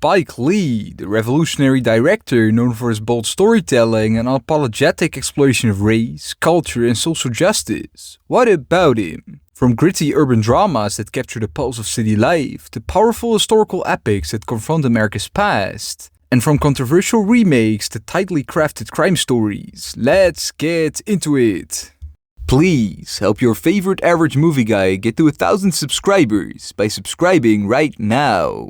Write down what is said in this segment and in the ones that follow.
Spike Lee, the revolutionary director known for his bold storytelling and unapologetic exploration of race, culture, and social justice. What about him? From gritty urban dramas that capture the pulse of city life, to powerful historical epics that confront America's past, and from controversial remakes to tightly crafted crime stories, let's get into it! Please help your favorite average movie guy get to 1,000 subscribers by subscribing right now.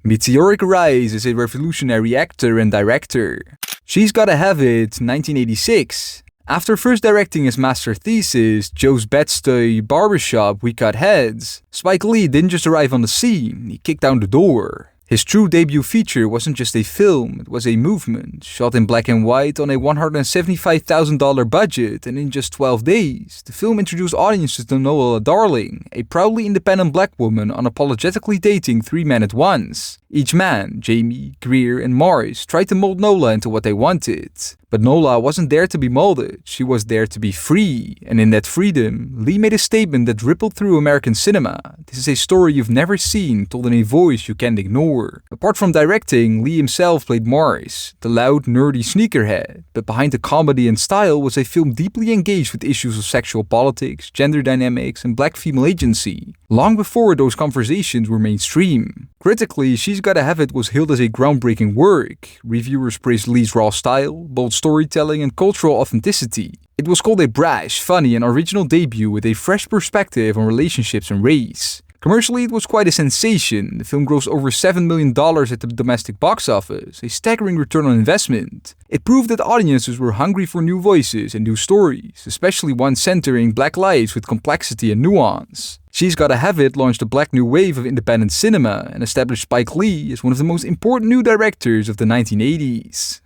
Meteoric Rise is a revolutionary actor and director. She's Gotta Have It, 1986. After first directing his master thesis, Joe's Bed-Stuy Barbershop We Cut Heads, Spike Lee didn't just arrive on the scene, he kicked down the door. His true debut feature wasn't just a film, it was a movement, shot in black and white on a $175,000 budget, and in just 12 days, the film introduced audiences to Nola Darling, a proudly independent black woman unapologetically dating 3 men at once. Each man, Jamie, Greer, and Morris, tried to mold Nola into what they wanted. But Nola wasn't there to be molded, she was there to be free. And in that freedom, Lee made a statement that rippled through American cinema. This is a story you've never seen, told in a voice you can't ignore. Apart from directing, Lee himself played Morris, the loud, nerdy sneakerhead. But behind the comedy and style was a film deeply engaged with issues of sexual politics, gender dynamics, and black female agency. Long before those conversations were mainstream. Critically, She's Gotta Have It was hailed as a groundbreaking work. Reviewers praised Lee's raw style, bold storytelling, and cultural authenticity. It was called a brash, funny, and original debut with a fresh perspective on relationships and race. Commercially, it was quite a sensation. The film grossed over $7 million at the domestic box office, a staggering return on investment. It proved that audiences were hungry for new voices and new stories, especially ones centering black lives with complexity and nuance. She's Gotta Have It launched a black new wave of independent cinema and established Spike Lee as one of the most important new directors of the 1980s.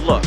Look,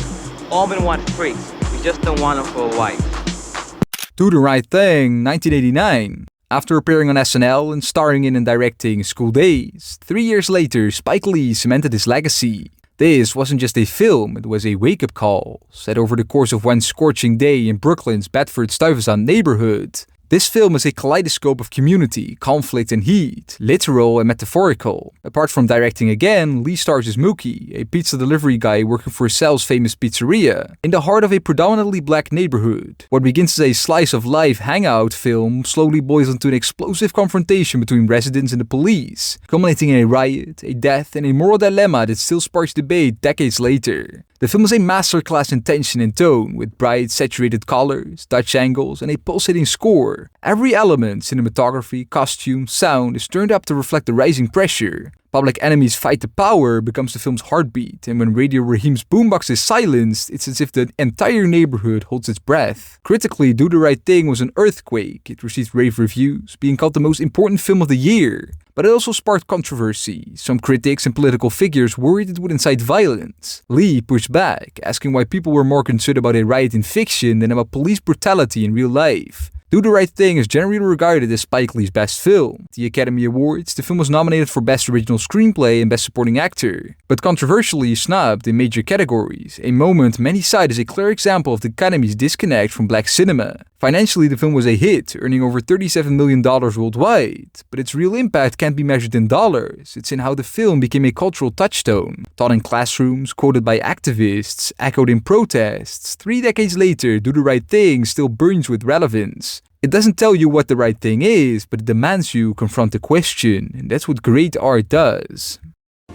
all men want freaks, we just don't want them for a wife. Do the Right Thing, 1989. After appearing on SNL and starring in and directing School Days, 3 years later, Spike Lee cemented his legacy. This wasn't just a film, it was a wake-up call, set over the course of one scorching day in Brooklyn's Bedford-Stuyvesant neighborhood. This film is a kaleidoscope of community, conflict, and heat, literal and metaphorical. Apart from directing again, Lee stars as Mookie, a pizza delivery guy working for Sal's famous pizzeria, in the heart of a predominantly black neighborhood. What begins as a slice-of-life hangout film slowly boils into an explosive confrontation between residents and the police, culminating in a riot, a death, and a moral dilemma that still sparks debate decades later. The film is a masterclass in tension and tone, with bright, saturated colors, Dutch angles, and a pulsating score. Every element, cinematography, costume, sound, is turned up to reflect the rising pressure. Public Enemy's Fight the Power becomes the film's heartbeat, and when Radio Raheem's boombox is silenced, it's as if the entire neighborhood holds its breath. Critically, Do the Right Thing was an earthquake. It received rave reviews, being called the most important film of the year. But it also sparked controversy. Some critics and political figures worried it would incite violence. Lee pushed back, asking why people were more concerned about a riot in fiction than about police brutality in real life. Do the Right Thing is generally regarded as Spike Lee's best film. At the Academy Awards, the film was nominated for Best Original Screenplay and Best Supporting Actor, but controversially snubbed in major categories, a moment many cite as a clear example of the Academy's disconnect from black cinema. Financially, the film was a hit, earning over $37 million worldwide, but its real impact can't be measured in dollars. It's in how the film became a cultural touchstone. Taught in classrooms, quoted by activists, echoed in protests. 3 decades later, Do the Right Thing still burns with relevance. It doesn't tell you what the right thing is, but it demands you confront the question, and that's what great art does.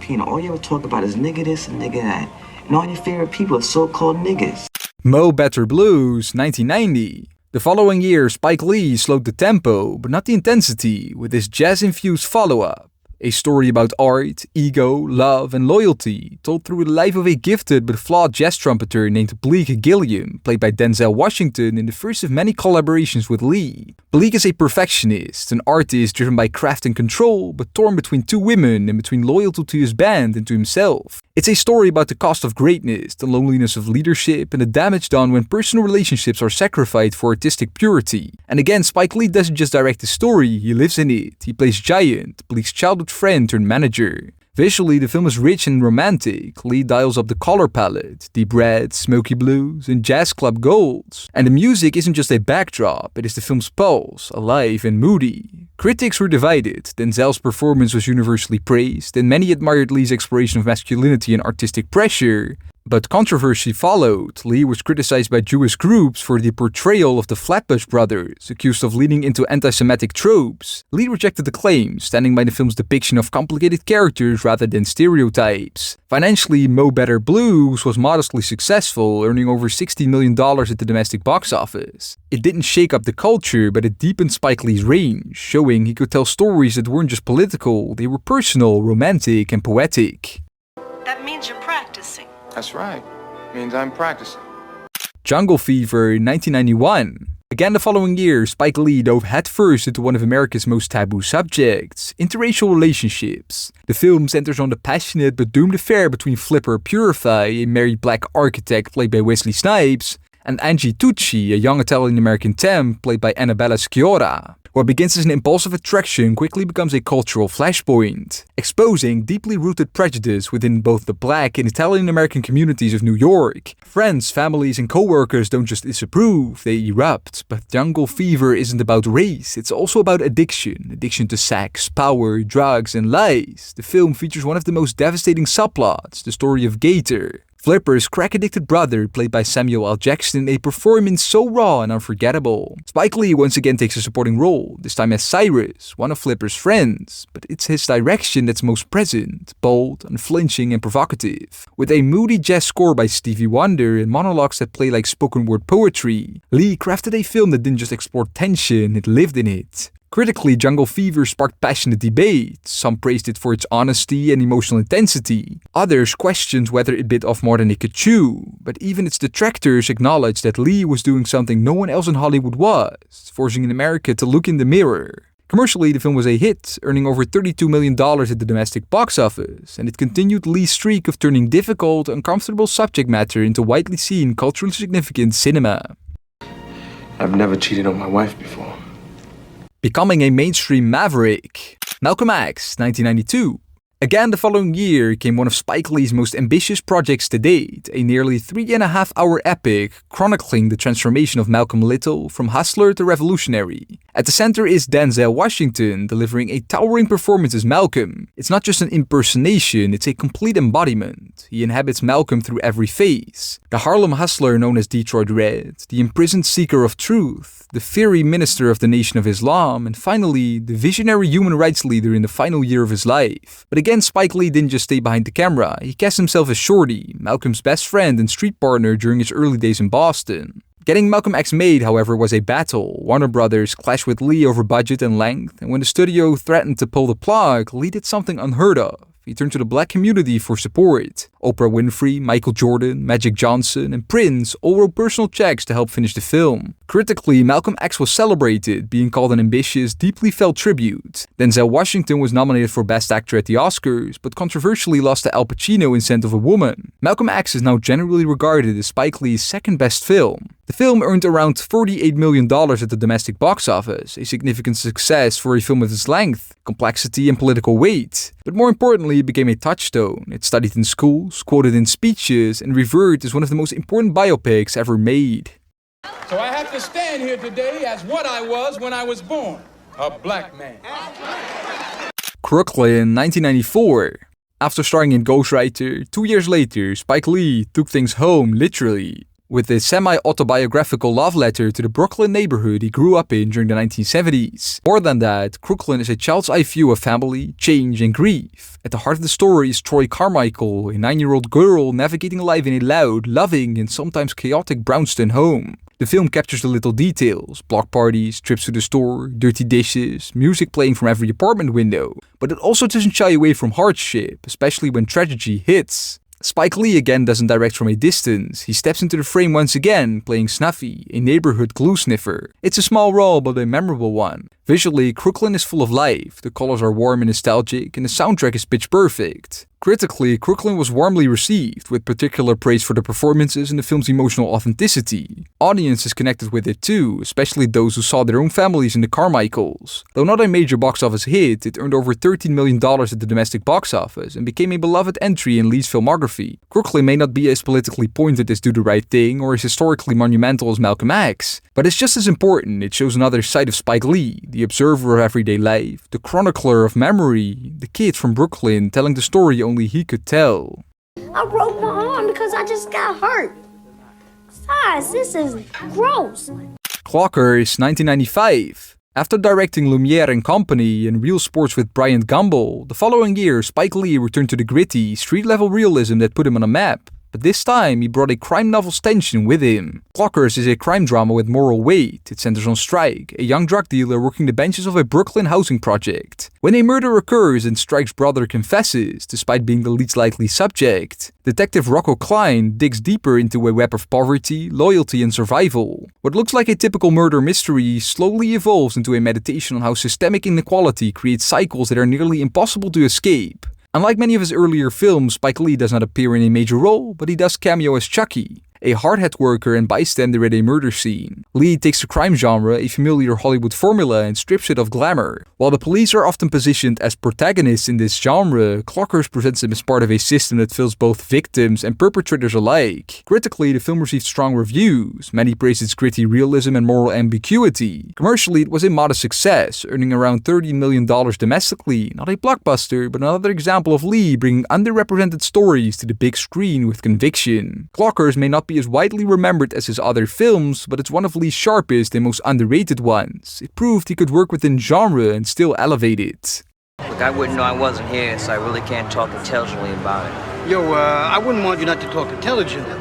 Pina, all you ever talk about is nigga this and nigga that, and all your favorite people are so-called niggas. Mo Better Blues, 1990. The following year, Spike Lee slowed the tempo, but not the intensity, with his jazz-infused follow-up. A story about art, ego, love, and loyalty, told through the life of a gifted but flawed jazz trumpeter named BlacKkKlansman, played by Denzel Washington in the first of many collaborations with Lee. Bleak is a perfectionist, an artist driven by craft and control, but torn between 2 women and between loyalty to his band and to himself. It's a story about the cost of greatness, the loneliness of leadership, and the damage done when personal relationships are sacrificed for artistic purity. And again, Spike Lee doesn't just direct the story, he lives in it. He plays Giant, Bleak's childhood friend turned manager. Visually, the film is rich and romantic. Lee dials up the color palette, deep reds, smoky blues, and jazz club golds. And the music isn't just a backdrop, it is the film's pulse, alive and moody. Critics were divided. Denzel's performance was universally praised, and many admired Lee's exploration of masculinity and artistic pressure. But controversy followed. Lee was criticized by Jewish groups for the portrayal of the Flatbush brothers, accused of leaning into anti-Semitic tropes. Lee rejected the claim, standing by the film's depiction of complicated characters rather than stereotypes. Financially, Mo Better Blues was modestly successful, earning over $16 million at the domestic box office. It didn't shake up the culture, but it deepened Spike Lee's range, showing he could tell stories that weren't just political, they were personal, romantic, and poetic. That means you're practicing. That's right. Means I'm practicing. Jungle Fever, 1991. Again the following year, Spike Lee dove headfirst into one of America's most taboo subjects, interracial relationships. The film centers on the passionate but doomed affair between Flipper Purify, a married black architect played by Wesley Snipes, and Angie Tucci, a young Italian-American temp played by Annabella Sciorra. What begins as an impulsive attraction quickly becomes a cultural flashpoint, exposing deeply rooted prejudice within both the black and Italian-American communities of New York. Friends, families, and co-workers don't just disapprove, they erupt. But Jungle Fever isn't about race, it's also about addiction to sex, power, drugs, and lies. The film features one of the most devastating subplots, the story of Gator, Flipper's crack-addicted brother, played by Samuel L. Jackson, a performance so raw and unforgettable. Spike Lee once again takes a supporting role, this time as Cyrus, one of Flipper's friends, but it's his direction that's most present, bold, unflinching, and provocative. With a moody jazz score by Stevie Wonder and monologues that play like spoken word poetry, Lee crafted a film that didn't just explore tension, it lived in it. Critically, Jungle Fever sparked passionate debate. Some praised it for its honesty and emotional intensity. Others questioned whether it bit off more than it could chew. But even its detractors acknowledged that Lee was doing something no one else in Hollywood was, forcing America to look in the mirror. Commercially, the film was a hit, earning over $32 million at the domestic box office, and it continued Lee's streak of turning difficult, uncomfortable subject matter into widely seen, culturally significant cinema. I've never cheated on my wife before. Becoming a mainstream maverick. Malcolm X, 1992. Again the following year came one of Spike Lee's most ambitious projects to date, a nearly 3.5-hour epic chronicling the transformation of Malcolm Little from hustler to revolutionary. At the center is Denzel Washington, delivering a towering performance as Malcolm. It's not just an impersonation, it's a complete embodiment. He inhabits Malcolm through every phase. The Harlem hustler known as Detroit Red, the imprisoned seeker of truth, the fiery minister of the Nation of Islam, and finally, the visionary human rights leader in the final year of his life. But again, Spike Lee didn't just stay behind the camera, he cast himself as Shorty, Malcolm's best friend and street partner during his early days in Boston. Getting Malcolm X made, however, was a battle. Warner Brothers clashed with Lee over budget and length, and when the studio threatened to pull the plug, Lee did something unheard of. He turned to the black community for support. Oprah Winfrey, Michael Jordan, Magic Johnson, and Prince all wrote personal checks to help finish the film. Critically, Malcolm X was celebrated, being called an ambitious, deeply felt tribute. Denzel Washington was nominated for Best Actor at the Oscars, but controversially lost to Al Pacino in Scent of a Woman. Malcolm X is now generally regarded as Spike Lee's second best film. The film earned around $48 million at the domestic box office, a significant success for a film of its length, complexity, and political weight. But more importantly, it became a touchstone. It studied in schools, quoted in speeches, and revered as one of the most important biopics ever made. So I have to stand here today as what I was when I was born, a black man. Crooklyn, 1994. After starring in Ghostwriter, 2 years later, Spike Lee took things home, literally, with a semi-autobiographical love letter to the Brooklyn neighborhood he grew up in during the 1970s. More than that, Crooklyn is a child's eye view of family, change, and grief. At the heart of the story is Troy Carmichael, a 9-year-old girl navigating life in a loud, loving, and sometimes chaotic brownstone home. The film captures the little details, block parties, trips to the store, dirty dishes, music playing from every apartment window. But it also doesn't shy away from hardship, especially when tragedy hits. Spike Lee again doesn't direct from a distance. He steps into the frame once again, playing Snuffy, a neighborhood glue sniffer. It's a small role, but a memorable one. Visually, Crooklyn is full of life. The colors are warm and nostalgic, and the soundtrack is pitch perfect. Critically, Crooklyn was warmly received, with particular praise for the performances and the film's emotional authenticity. Audiences connected with it too, especially those who saw their own families in the Carmichaels. Though not a major box office hit, it earned over $13 million at the domestic box office and became a beloved entry in Lee's filmography. Crooklyn may not be as politically pointed as Do the Right Thing or as historically monumental as Malcolm X, but it's just as important. It shows another side of Spike Lee, the observer of everyday life, the chronicler of memory, the kid from Brooklyn telling the story only he could tell. I broke my arm because I just got hurt. Besides, this is gross. Clockers, 1995. After directing Lumiere and Company and Real Sports with Brian Gumbel, the following year Spike Lee returned to the gritty, street-level realism that put him on a map. But this time, he brought a crime novel's tension with him. Clockers is a crime drama with moral weight. It centers on Strike, a young drug dealer working the benches of a Brooklyn housing project. When a murder occurs and Strike's brother confesses, despite being the least likely subject, Detective Rocco Klein digs deeper into a web of poverty, loyalty, and survival. What looks like a typical murder mystery slowly evolves into a meditation on how systemic inequality creates cycles that are nearly impossible to escape. Unlike many of his earlier films, Spike Lee does not appear in a major role, but he does cameo as Chucky, a hard-hat worker and bystander at a murder scene. Lee takes the crime genre, a familiar Hollywood formula, and strips it of glamour. While the police are often positioned as protagonists in this genre, Clockers presents them as part of a system that fills both victims and perpetrators alike. Critically, the film received strong reviews. Many praised its gritty realism and moral ambiguity. Commercially, it was a modest success, earning around $13 million domestically. Not a blockbuster, but another example of Lee bringing underrepresented stories to the big screen with conviction. Clockers may not be as widely remembered as his other films, but it's one of Lee's sharpest and most underrated ones. It proved he could work within genre and still elevate it. Look, I wouldn't know I wasn't here, so I really can't talk intelligently about it. Yo, I wouldn't want you not to talk intelligently.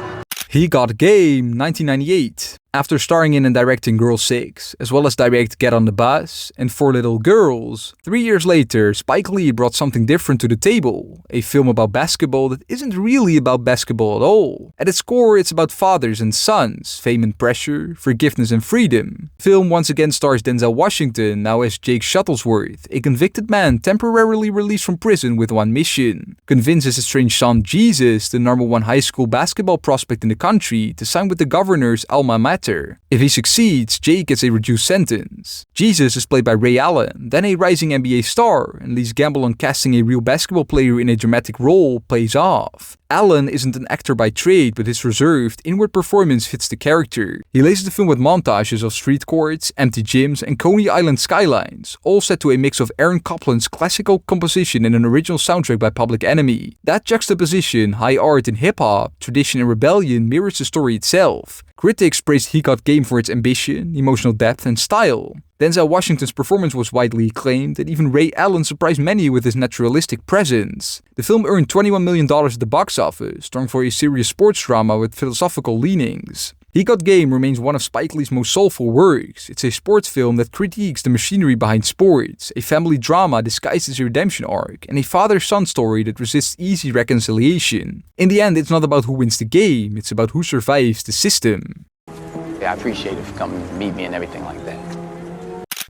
He Got Game, 1998. After starring in and directing Girl 6, as well as direct Get on the Bus and Four Little Girls, 3 years later, Spike Lee brought something different to the table, a film about basketball that isn't really about basketball at all. At its core, it's about fathers and sons, fame and pressure, forgiveness and freedom. The film once again stars Denzel Washington, now as Jake Shuttlesworth, a convicted man temporarily released from prison with one mission: convince his estranged son Jesus, the #1 high school basketball prospect in the country, to sign with the governor's alma mater. If he succeeds, Jake gets a reduced sentence. Jesus is played by Ray Allen, then a rising NBA star, and Lee's gamble on casting a real basketball player in a dramatic role pays off. Allen isn't an actor by trade, but his reserved, inward performance fits the character. He laces the film with montages of street courts, empty gyms, and Coney Island skylines, all set to a mix of Aaron Copland's classical composition and an original soundtrack by Public Enemy. That juxtaposition, high art and hip-hop, tradition and rebellion, mirrors the story itself. Critics praised He Got Game for its ambition, emotional depth, and style. Denzel Washington's performance was widely acclaimed, and even Ray Allen surprised many with his naturalistic presence. The film earned $21 million at the box office, strong for a serious sports drama with philosophical leanings. He Got Game remains one of Spike Lee's most soulful works. It's a sports film that critiques the machinery behind sports, a family drama disguised as a redemption arc, and a father-son story that resists easy reconciliation. In the end, it's not about who wins the game, it's about who survives the system. Yeah, I appreciate it for coming to meet me and everything like that.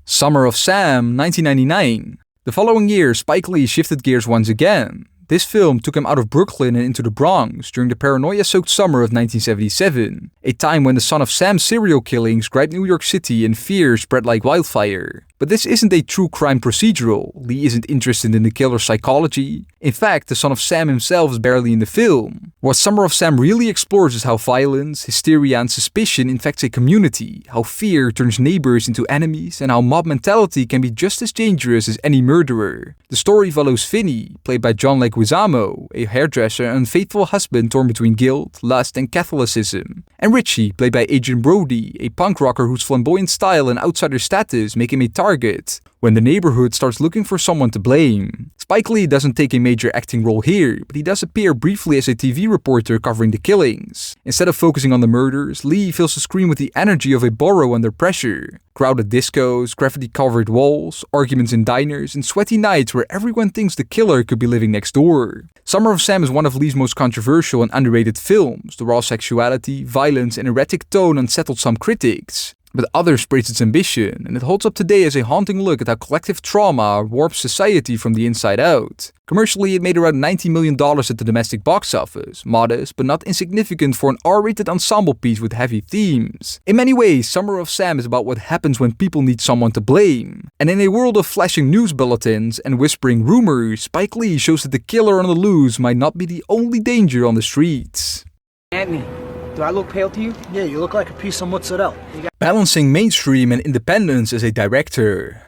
Summer of Sam, 1999. The following year, Spike Lee shifted gears once again. This film took him out of Brooklyn and into the Bronx during the paranoia-soaked summer of 1977, a time when the Son of Sam serial killings gripped New York City and fear spread like wildfire. But this isn't a true crime procedural. Lee isn't interested in the killer's psychology. In fact, the Son of Sam himself is barely in the film. What Summer of Sam really explores is how violence, hysteria, and suspicion infects a community, how fear turns neighbors into enemies, and how mob mentality can be just as dangerous as any murderer. The story follows Finney, played by John Leguizamo, a hairdresser and unfaithful husband torn between guilt, lust, and Catholicism, and Richie, played by Adrian Brody, a punk rocker whose flamboyant style and outsider status make him a target when the neighborhood starts looking for someone to blame. Spike Lee doesn't take a major acting role here, but he does appear briefly as a TV reporter covering the killings. Instead of focusing on the murders, Lee fills the screen with the energy of a borough under pressure. Crowded discos, graffiti-covered walls, arguments in diners, and sweaty nights where everyone thinks the killer could be living next door. Summer of Sam is one of Lee's most controversial and underrated films. The raw sexuality, violence, and erratic tone unsettled some critics. but others praise its ambition, and it holds up today as a haunting look at how collective trauma warps society from the inside out. Commercially, it made around $90 million at the domestic box office, modest but not insignificant for an R-rated ensemble piece with heavy themes. In many ways, Summer of Sam is about what happens when people need someone to blame. And in a world of flashing news bulletins and whispering rumors, Spike Lee shows that the killer on the loose might not be the only danger on the streets. Anthony, do I look pale to you? Yeah, you look like a piece of mozzarella. Balancing mainstream and independence as a director.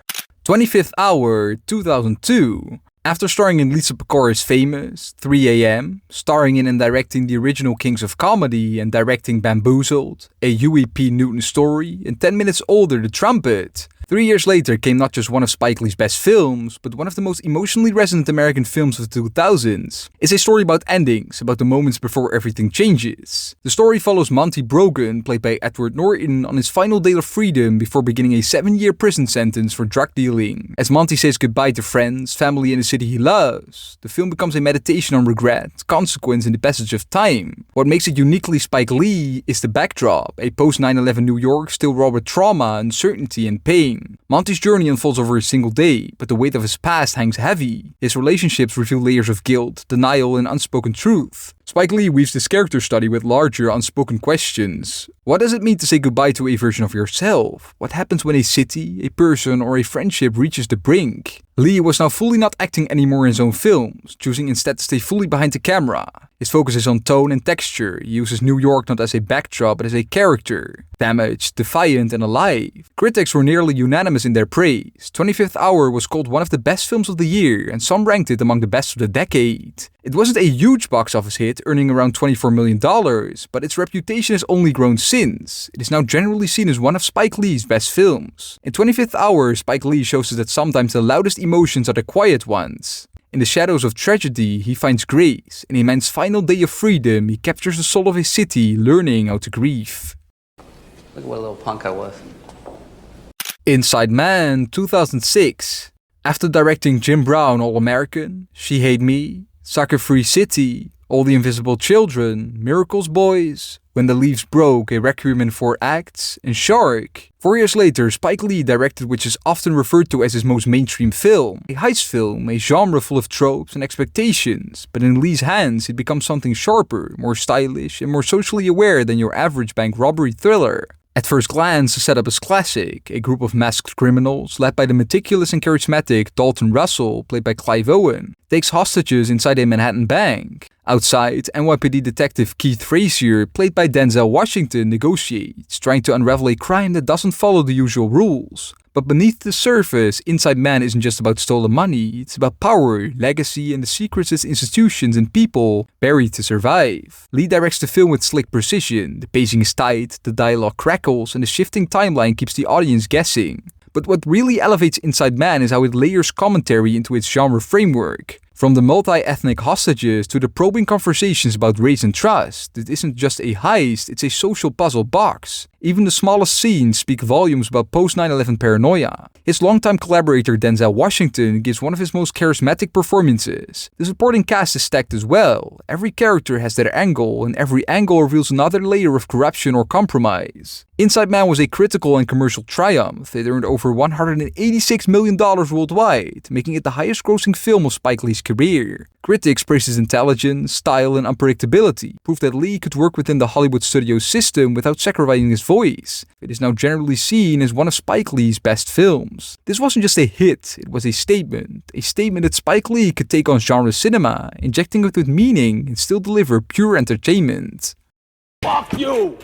25th Hour, 2002. After starring in Lisa Pecori's famous 3 AM, starring in and directing the original Kings of Comedy and directing Bamboozled, a Huey P. Newton story, and 10 Minutes Older, The Trumpet, 3 years later came not just one of Spike Lee's best films, but one of the most emotionally resonant American films of the 2000s. It's a story about endings, about the moments before everything changes. The story follows Monty Brogan, played by Edward Norton, on his final day of freedom before beginning a 7-year prison sentence for drug dealing. As Monty says goodbye to friends, family, and the city he loves, the film becomes a meditation on regret, consequence, and the passage of time. What makes it uniquely Spike Lee is the backdrop, a post-9/11 New York still raw with trauma, uncertainty, and pain. Monty's journey unfolds over a single day, but the weight of his past hangs heavy. His relationships reveal layers of guilt, denial, and unspoken truth. Spike Lee weaves this character study with larger, unspoken questions. What does it mean to say goodbye to a version of yourself? What happens when a city, a person, or a friendship reaches the brink? Lee was now fully not acting anymore in his own films, choosing instead to stay fully behind the camera. His focus is on tone and texture. He uses New York not as a backdrop but as a character. Damaged, defiant, and alive. Critics were nearly unanimous in their praise. 25th Hour was called one of the best films of the year, and some ranked it among the best of the decade. It wasn't a huge box office hit, earning around $24 million, but its reputation has only grown since. It is now generally seen as one of Spike Lee's best films. In 25th Hour, Spike Lee shows us that sometimes the loudest emotions are the quiet ones. In the shadows of tragedy, he finds grace. In a man's final day of freedom, he captures the soul of his city, learning how to grieve. Look at what a little punk I was. Inside Man, 2006. After directing Jim Brown All-American, She Hate Me, Sucker Free City, All the Invisible Children, Miracles Boys, When the Leaves Broke, a Requiem in 4 acts, and Shark. 4 years later, Spike Lee directed which is often referred to as his most mainstream film. A heist film, a genre full of tropes and expectations, but in Lee's hands it becomes something sharper, more stylish, and more socially aware than your average bank robbery thriller. At first glance, the setup is classic, a group of masked criminals, led by the meticulous and charismatic Dalton Russell, played by Clive Owen, takes hostages inside a Manhattan bank. Outside, NYPD detective Keith Frazier, played by Denzel Washington, negotiates, trying to unravel a crime that doesn't follow the usual rules. But beneath the surface, Inside Man isn't just about stolen money, it's about power, legacy, and the secrets that institutions and people bury to survive. Lee directs the film with slick precision, the pacing is tight, the dialogue crackles, and the shifting timeline keeps the audience guessing. But what really elevates Inside Man is how it layers commentary into its genre framework. From the multi-ethnic hostages to the probing conversations about race and trust, it isn't just a heist, it's a social puzzle box. Even the smallest scenes speak volumes about post-9/11 paranoia. His longtime collaborator Denzel Washington gives one of his most charismatic performances. The supporting cast is stacked as well. Every character has their angle, and every angle reveals another layer of corruption or compromise. Inside Man was a critical and commercial triumph. It earned over $186 million worldwide, making it the highest-grossing film of Spike Lee's career. Critics praise his intelligence, style, and unpredictability, proof that Lee could work within the Hollywood studio system without sacrificing his voice. It is now generally seen as one of Spike Lee's best films. This wasn't just a hit, it was a statement that Spike Lee could take on genre cinema, injecting it with meaning and still deliver pure entertainment. Fuck you!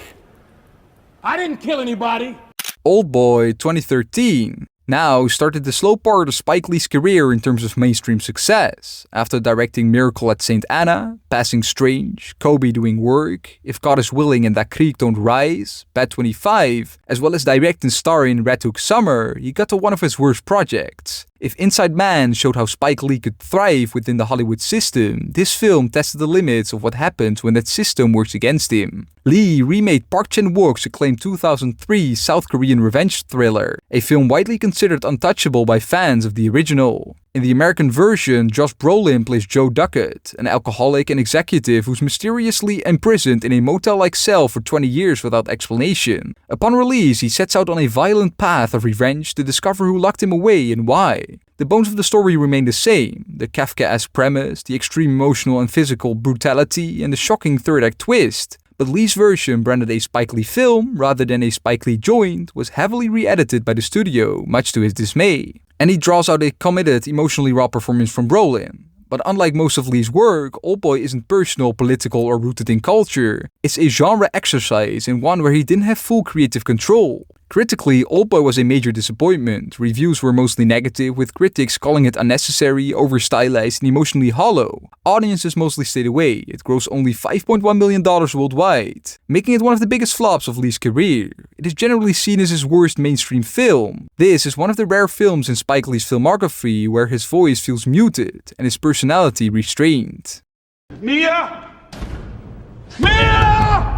I didn't kill anybody! Oldboy 2013 now started the slow part of Spike Lee's career in terms of mainstream success. After directing Miracle at St. Anna, Passing Strange, Kobe Doing Work, If God Is Willing and That Creek Don't Rise, Bad 25, as well as direct and star in Red Hook Summer, he got to one of his worst projects. If Inside Man showed how Spike Lee could thrive within the Hollywood system, this film tested the limits of what happens when that system works against him. Lee remade Park Chan-wook's acclaimed 2003 South Korean revenge thriller, a film widely considered untouchable by fans of the original. In the American version, Josh Brolin plays Joe Duckett, an alcoholic and executive who's mysteriously imprisoned in a motel-like cell for 20 years without explanation. Upon release, he sets out on a violent path of revenge to discover who locked him away and why. The bones of the story remain the same: the Kafkaesque premise, the extreme emotional and physical brutality, and the shocking third-act twist. But Lee's version, branded a Spike Lee film rather than a Spike Lee joint, was heavily re-edited by the studio, much to his dismay. And he draws out a committed, emotionally raw performance from Brolin. But unlike most of Lee's work, Oldboy isn't personal, political, or rooted in culture. It's a genre exercise and one where he didn't have full creative control. Critically, Oldboy was a major disappointment. Reviews were mostly negative, with critics calling it unnecessary, over-stylized, and emotionally hollow. Audiences mostly stayed away. It grossed only $5.1 million worldwide, making it one of the biggest flops of Lee's career. It is generally seen as his worst mainstream film. This is one of the rare films in Spike Lee's filmography where his voice feels muted and his personality restrained. Mia! Mia!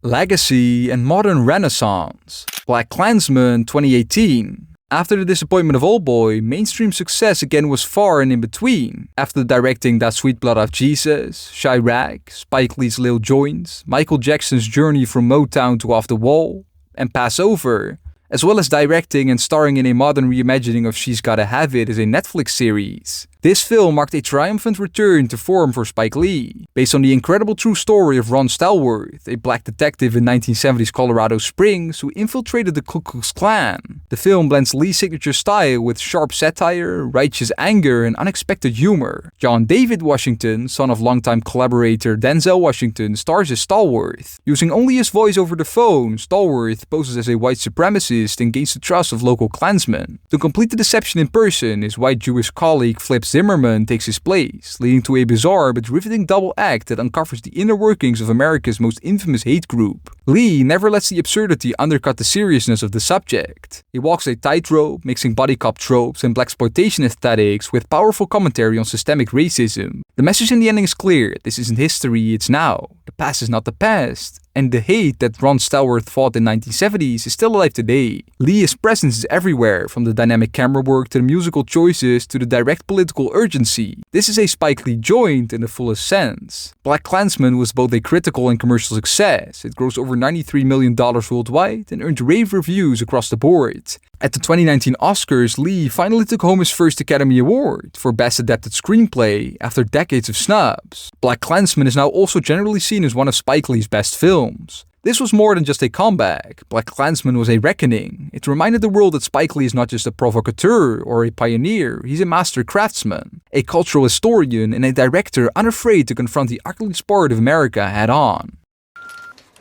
Legacy and Modern Renaissance. BlacKkKlansman 2018. After the disappointment of Oldboy, mainstream success again was far and in between. After directing That Sweet Blood of Jesus, Chirac, Spike Lee's Lil Joints, Michael Jackson's journey from Motown to Off the Wall, and Passover, as well as directing and starring in a modern reimagining of She's Gotta Have It as a Netflix series. This film marked a triumphant return to form for Spike Lee, based on the incredible true story of Ron Stallworth, a black detective in 1970s Colorado Springs who infiltrated the Ku Klux Klan. The film blends Lee's signature style with sharp satire, righteous anger, and unexpected humor. John David Washington, son of longtime collaborator Denzel Washington, stars as Stallworth. Using only his voice over the phone, Stallworth poses as a white supremacist and gains the trust of local Klansmen. To complete the deception in person, his white Jewish colleague Flip Zimmerman takes his place, leading to a bizarre but riveting double act that uncovers the inner workings of America's most infamous hate group. Lee never lets the absurdity undercut the seriousness of the subject. He walks a tightrope, mixing body cop tropes and blaxploitation aesthetics with powerful commentary on systemic racism. The message in the ending is clear: this isn't history, it's now. The past is not the past. And the hate that Ron Stallworth fought in the 1970s is still alive today. Lee's presence is everywhere, from the dynamic camera work to the musical choices to the direct political urgency. This is a Spike Lee joint in the fullest sense. BlacKkKlansman was both a critical and commercial success. It grossed over $93 million worldwide and earned rave reviews across the board. At the 2019 Oscars, Lee finally took home his first Academy Award for Best Adapted Screenplay after decades of snubs. BlacKkKlansman is now also generally seen as one of Spike Lee's best films. This was more than just a comeback. BlacKkKlansman was a reckoning. It reminded the world that Spike Lee is not just a provocateur or a pioneer, he's a master craftsman, a cultural historian, and a director unafraid to confront the ugliest part of America head on.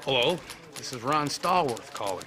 Hello, this is Ron Stallworth calling.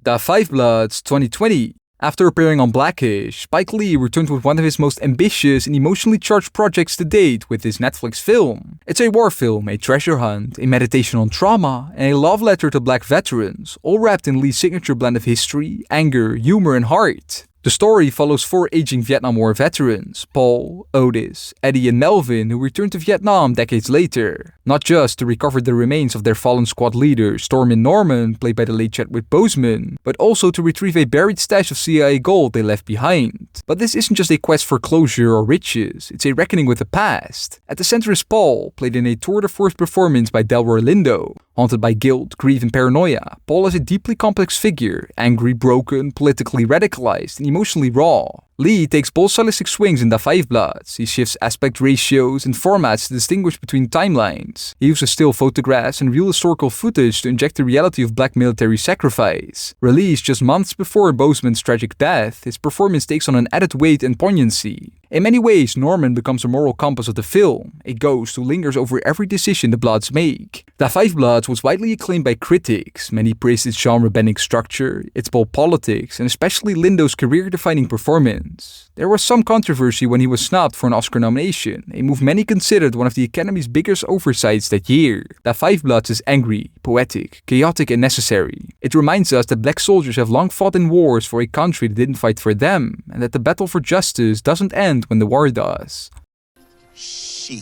Da 5 Bloods 2020. After appearing on Blackish, Spike Lee returned with one of his most ambitious and emotionally charged projects to date with this Netflix film. It's a war film, a treasure hunt, a meditation on trauma, and a love letter to black veterans, all wrapped in Lee's signature blend of history, anger, humor, and heart. The story follows 4 aging Vietnam War veterans, Paul, Otis, Eddie, and Melvin, who returned to Vietnam decades later. Not just to recover the remains of their fallen squad leader, Stormin Norman, played by the late Chadwick Boseman, but also to retrieve a buried stash of CIA gold they left behind. But this isn't just a quest for closure or riches, it's a reckoning with the past. At the center is Paul, played in a tour de force performance by Delroy Lindo. Haunted by guilt, grief, and paranoia, Paul is a deeply complex figure, angry, broken, politically radicalized, and emotionally raw. Lee takes bold stylistic swings in Da 5 Bloods. He shifts aspect ratios and formats to distinguish between timelines. He uses still photographs and real historical footage to inject the reality of black military sacrifice. Released just months before Boseman's tragic death, his performance takes on an added weight and poignancy. In many ways, Norman becomes a moral compass of the film, a ghost who lingers over every decision the Bloods make. Da 5 Bloods was widely acclaimed by critics. Many praised its genre-bending structure, its bold politics, and especially Lindo's career-defining performance. There was some controversy when he was snubbed for an Oscar nomination, a move many considered one of the Academy's biggest oversights that year. Da 5 Bloods is angry, poetic, chaotic, and necessary. It reminds us that black soldiers have long fought in wars for a country that didn't fight for them, and that the battle for justice doesn't end when the war does. Shit.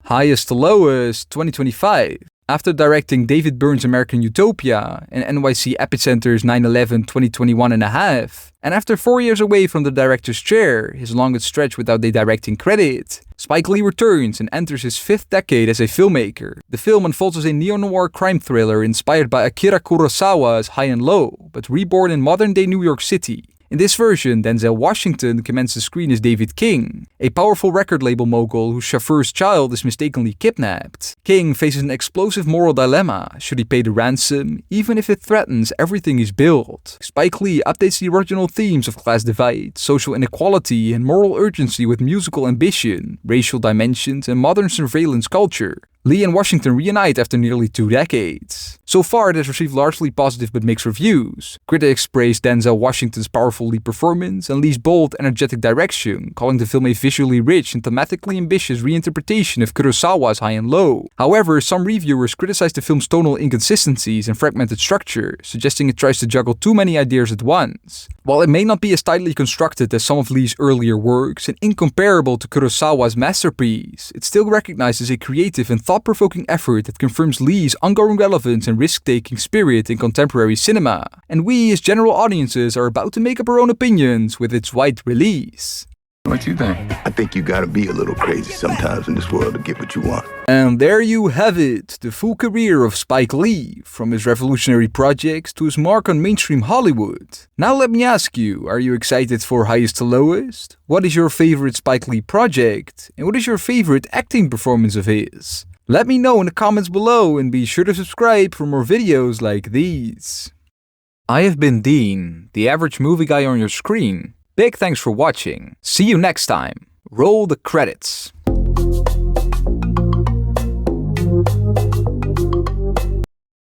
Highest to Lowest 2025. After directing David Byrne's American Utopia and NYC Epicenter's 9/11 2021 and a half, and after 4 years away from the director's chair, his longest stretch without a directing credit, Spike Lee returns and enters his 5th decade as a filmmaker. The film unfolds as a neo-noir crime thriller inspired by Akira Kurosawa's High and Low, but reborn in modern-day New York City. In this version, Denzel Washington commands the screen as David King, a powerful record label mogul whose chauffeur's child is mistakenly kidnapped. King faces an explosive moral dilemma: should he pay the ransom, even if it threatens everything he's built? Spike Lee updates the original themes of class divide, social inequality, and moral urgency with musical ambition, racial dimensions, and modern surveillance culture. Lee and Washington reunite after nearly 2 decades. So far, it has received largely positive but mixed reviews. Critics praise Denzel Washington's powerful lead performance and Lee's bold, energetic direction, calling the film a visually rich and thematically ambitious reinterpretation of Kurosawa's High and Low. However, some reviewers criticize the film's tonal inconsistencies and fragmented structure, suggesting it tries to juggle too many ideas at once. While it may not be as tightly constructed as some of Lee's earlier works and incomparable to Kurosawa's masterpiece, it still recognizes a creative and thought-provoking effort that confirms Lee's ongoing relevance and risk-taking spirit in contemporary cinema. And we, as general audiences, are about to make up our own opinions with its wide release. What you think? I think you gotta be a little crazy sometimes in this world to get what you want. And there you have it, the full career of Spike Lee, from his revolutionary projects to his mark on mainstream Hollywood. Now let me ask you, are you excited for Highest to Lowest? What is your favorite Spike Lee project? And what is your favorite acting performance of his? Let me know in the comments below and be sure to subscribe for more videos like these. I have been Dean, the average movie guy on your screen. Big thanks for watching. See you next time. Roll the credits.